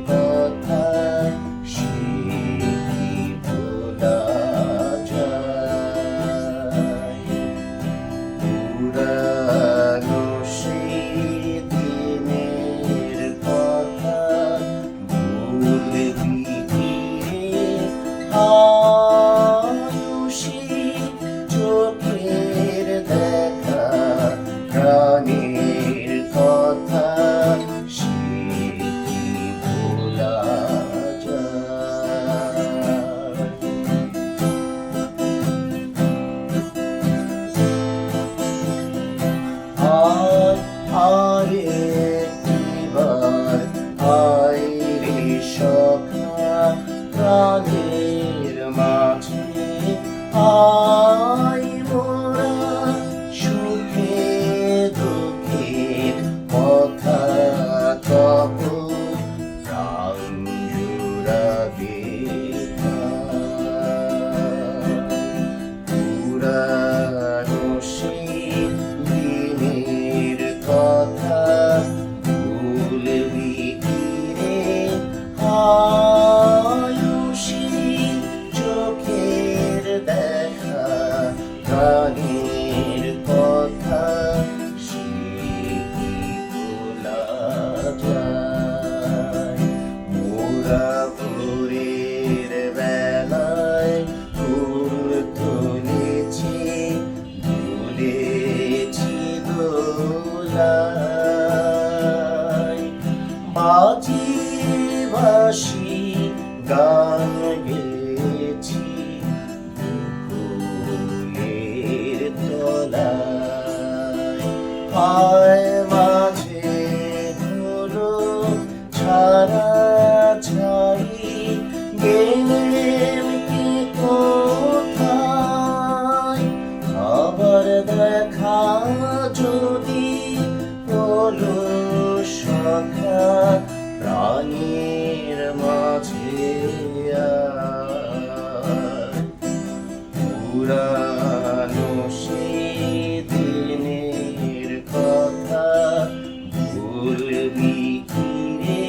কথা সে কি ভোলা যায়? পুরানো সেই দিনের কথা ভুলবি কি আয়ুষী চোখের দেখা প্রাণের কথা সে কি ভোলা যায়? আরে একবার আয় রে সখা প্রাণের মাঝে আয় মোরা সুখে দুঃখে কথা কব প্রাণ জুড়াবে পুরানো সেই দিনের কথা ভুলবি কি রে আয়ুষী চোখের দেখা প্রাণের কথা সে কি ভোলা যায়? মোরা ভোরের বেলায় ফুল তুলেছি ভুলেছি দোলায় বাজিয়ে বাঁশি গান গেয়েছি ফুলের তলায় হায় মাঝে হলো ছাড়া ছাই গেলেম কি কোথায়? আবার দেখা যদি হলো সখা প্রাণের মাঝে পুরানো সেই দিনের কথা ভুলবি কি রে